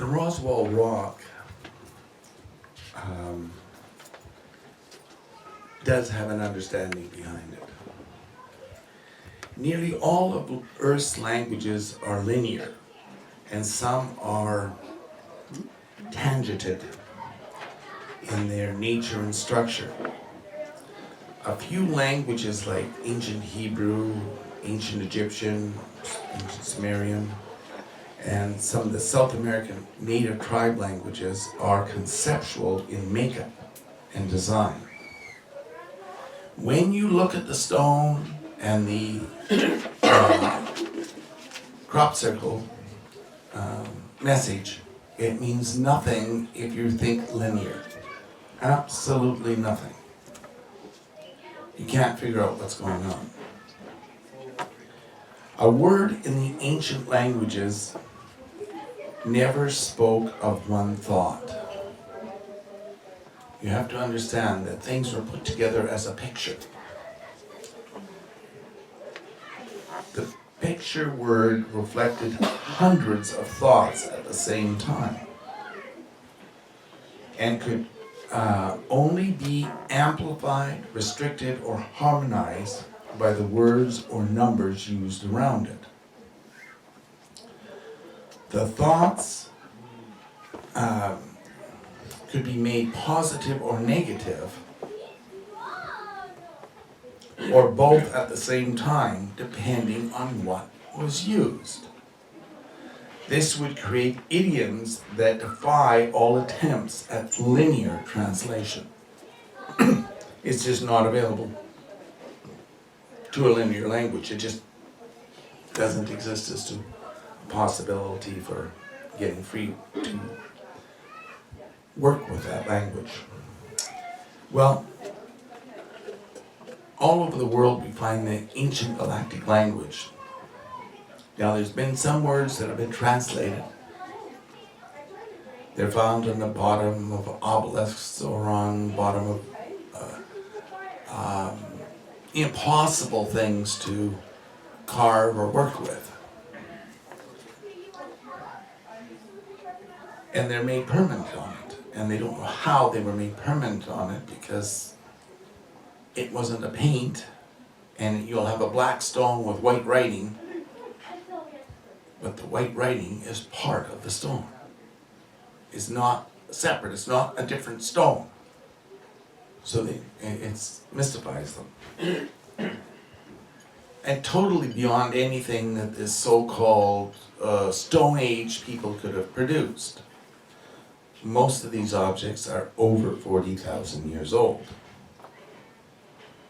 The Roswell rock does have an understanding behind it. Nearly all of Earth's languages are linear, and some are tangented in their nature and structure. A few languages like ancient Hebrew, ancient Egyptian, ancient Sumerian, and some of the South American native tribe languages are conceptual in makeup and design. When you look at the stone and the crop circle message, it means nothing if you think linear. Absolutely nothing. You can't figure out what's going on. A word in the ancient languages never spoke of one thought. You have to understand that things were put together as a picture. The picture word reflected hundreds of thoughts at the same time and could only be amplified, restricted, or harmonized by the words or numbers used around it. The thoughts could be made positive or negative, or both at the same time, depending on what was used. This would create idioms that defy all attempts at linear translation. It's just not available to a linear language. It just doesn't exist as a possibility for getting free to work with that language. Well, all over the world we find the ancient galactic language. Now there's been some words that have been translated. They're found on the bottom of obelisks or on the bottom of impossible things to carve or work with. And they're made permanent on it. And they don't know how they were made permanent on it because it wasn't a paint, and you'll have a black stone with white writing, but the white writing is part of the stone. It's not separate, it's not a different stone. So it mystifies them. And totally beyond anything that this so-called Stone Age people could have produced. Most of these objects are over 40,000 years old.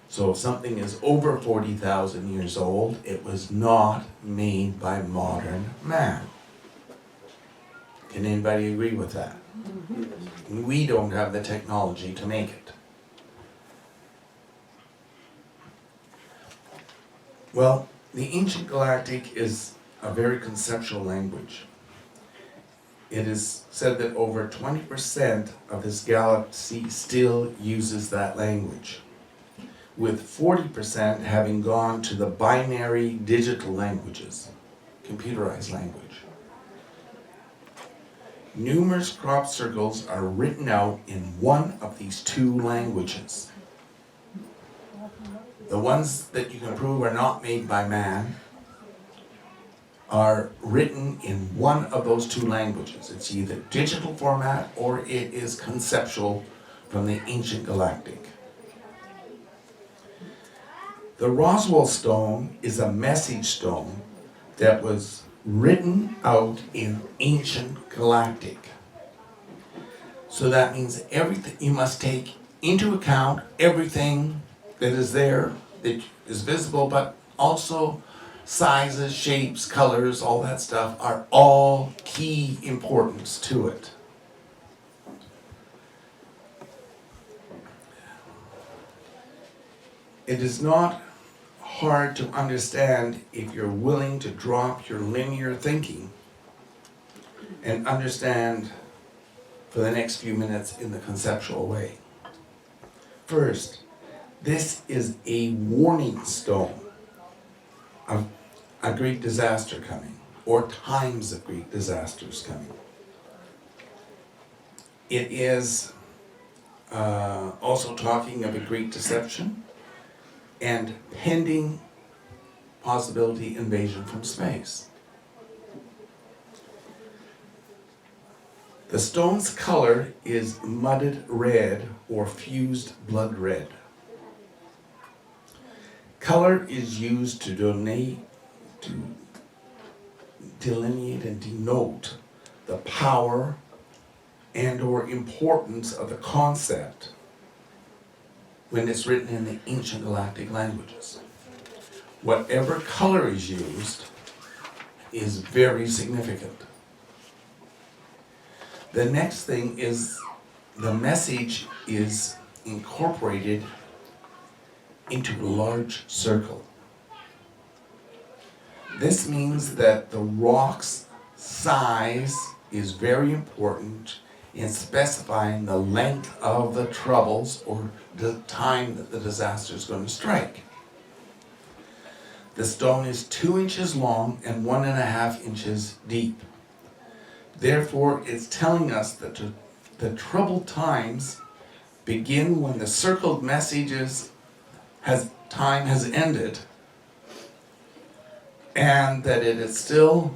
So if something is over 40,000 years old, it was not made by modern man. Can anybody agree with that? We don't have the technology to make it. Well, the ancient galactic is a very conceptual language. It is said that over 20% of this galaxy still uses that language, with 40% having gone to the binary digital languages, computerized language. Numerous crop circles are written out in one of these two languages. The ones that you can prove are not made by man are written in one of those two languages. It's either digital format or it is conceptual from the ancient galactic. The Roswell Stone is a message stone that was written out in ancient galactic. So that means everything, you must take into account everything that is there, that is visible, but also sizes, shapes, colors, all that stuff are all key importance to it. It is not hard to understand if you're willing to drop your linear thinking and understand for the next few minutes in the conceptual way. First, this is a warning stone of a great disaster coming, or times of great disasters coming. It is also talking of a great deception and pending possibility invasion from space. The stone's color is mudded red or fused blood red. Color is used to delineate and denote the power and or importance of the concept when it's written in the ancient galactic languages. Whatever color is used is very significant. The next thing is the message is incorporated into a large circle. This means that the rock's size is very important in specifying the length of the troubles or the time that the disaster is going to strike. The stone is 2 inches long and 1.5 inches deep. Therefore, it's telling us that the troubled times begin when the circled messages time has ended, and that it is still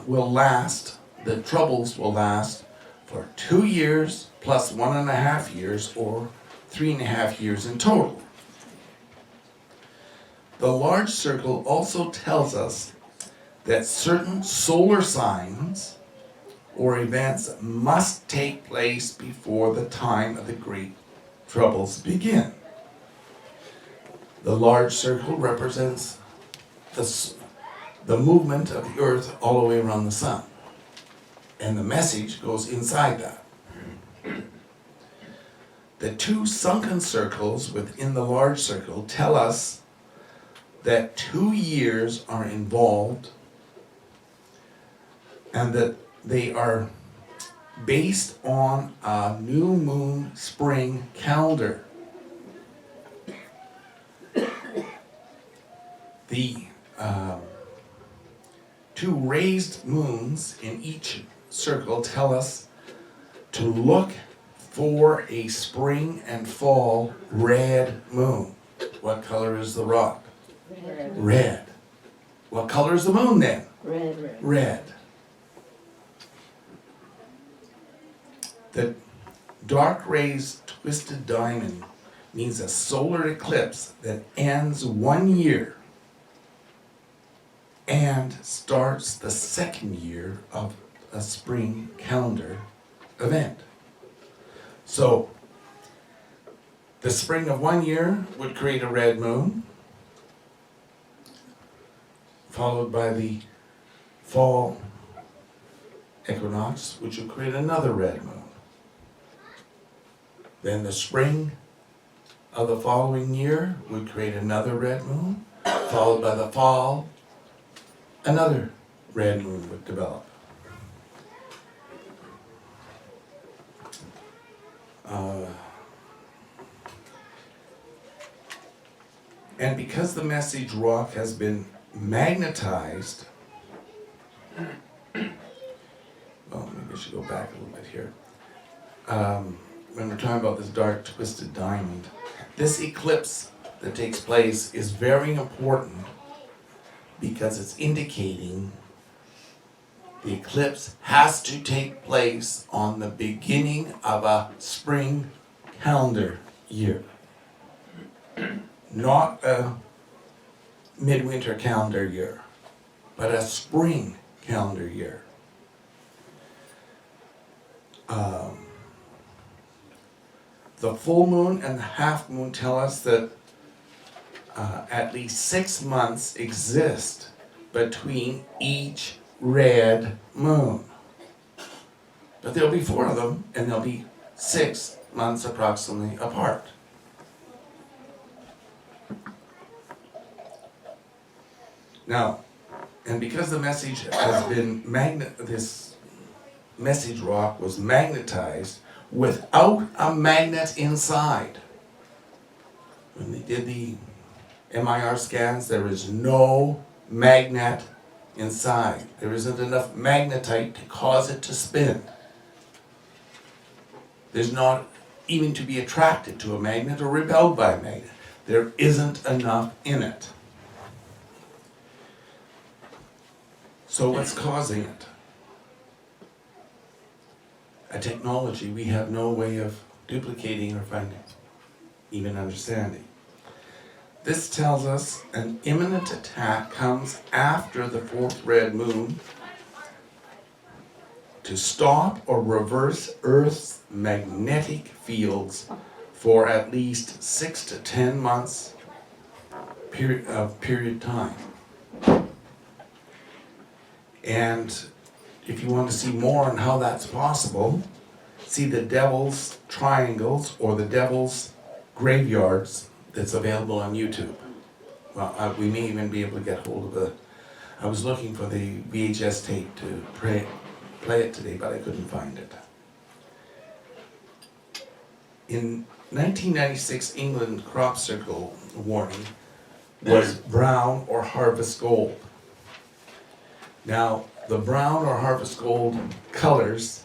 will last, the troubles will last for 2 years plus 1.5 years, or 3.5 years in total. The large circle also tells us that certain solar signs or events must take place before the time of the great troubles begin. The large circle represents the movement of the earth all the way around the sun, and the message goes inside that. The 2 sunken circles within the large circle tell us that 2 years are involved and that they are based on a new moon spring calendar. The 2 raised moons in each circle tell us to look for a spring and fall red moon. What color is the rock? Red. Red. What color is the moon then? Red. Red. The dark rays twisted diamond means a solar eclipse that ends 1 year and starts the 2nd year of a spring calendar event. So, the spring of 1 year would create a red moon, followed by the fall equinox, which would create another red moon. Then the spring of the following year would create another red moon, followed by the fall, another red moon would develop. And because the message rock has been magnetized, well, maybe I should go back a little bit here. When we're talking about this dark twisted diamond, this eclipse that takes place is very important because it's indicating the eclipse has to take place on the beginning of a spring calendar year, not a midwinter calendar year, but a spring calendar year. The full moon and the half moon tell us that at least 6 months exist between each red moon. But there'll be 4 of them, and they'll be 6 months approximately apart. Now, and because the message has been this message rock was magnetized without a magnet inside. When they did the MIR scans, there is no magnet inside. There isn't enough magnetite to cause it to spin. There's not even to be attracted to a magnet or repelled by a magnet. There isn't enough in it. So what's causing it? A technology we have no way of duplicating or finding, even understanding. This tells us an imminent attack comes after the fourth red moon to stop or reverse Earth's magnetic fields for at least 6 to 10 months period time. And if you want to see more on how that's possible, see the Devil's Triangles or the Devil's Graveyards that's available on YouTube. Well, we may even be able to get hold of I was looking for the VHS tape to play it today, but I couldn't find it. In 1996, England crop circle warning was brown or harvest gold. Now, the brown or harvest gold colors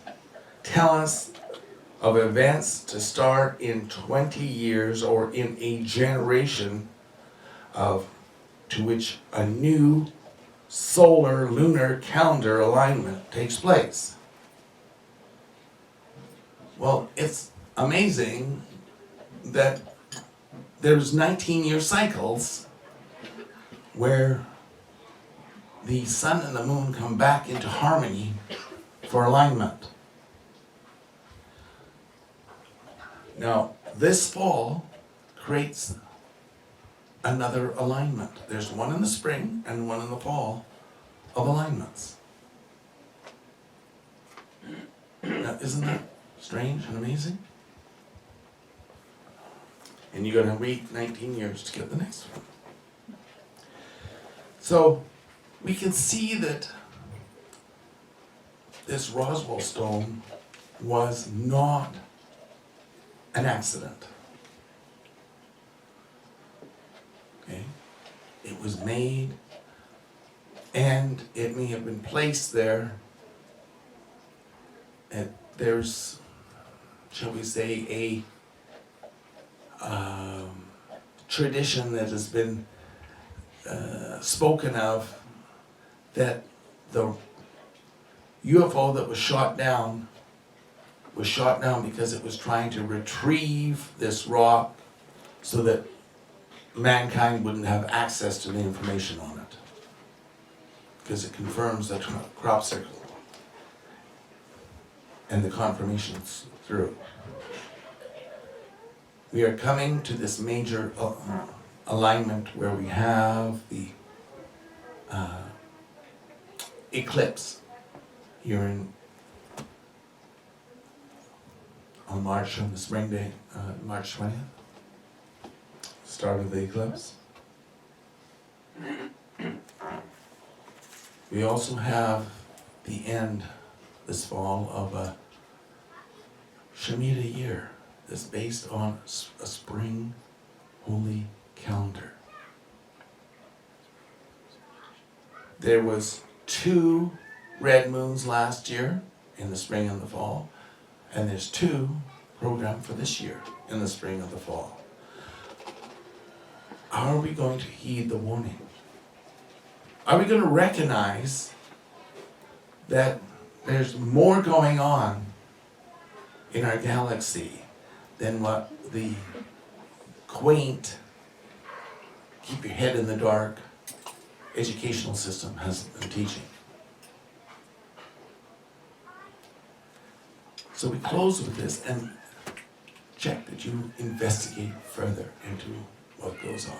tell us of events to start in 20 years or in a generation to which a new solar lunar calendar alignment takes place. Well, it's amazing that there's 19-year cycles where the sun and the moon come back into harmony for alignment. Now, this fall creates another alignment. There's one in the spring and one in the fall of alignments. Now, isn't that strange and amazing? And you're going to wait 19 years to get the next one. So, we can see that this Roswell Stone was not an accident. Okay? It was made, and it may have been placed there. And there's, shall we say, a tradition that has been spoken of, that the UFO that was shot down because it was trying to retrieve this rock so that mankind wouldn't have access to the information on it, because it confirms the crop circle and the confirmations through. We are coming to this major alignment where we have the eclipse here on March, on the spring day, March 20th, start of the eclipse. We also have the end this fall of a Shemitah year that's based on a spring holy calendar. There was 2 red moons last year in the spring and the fall, and there's 2 programmed for this year in the spring and the fall. Are we going to heed the warning? Are we going to recognize that there's more going on in our galaxy than what the quaint, keep your head in the dark educational system has been teaching? So we close with this and check that you investigate further into what goes on.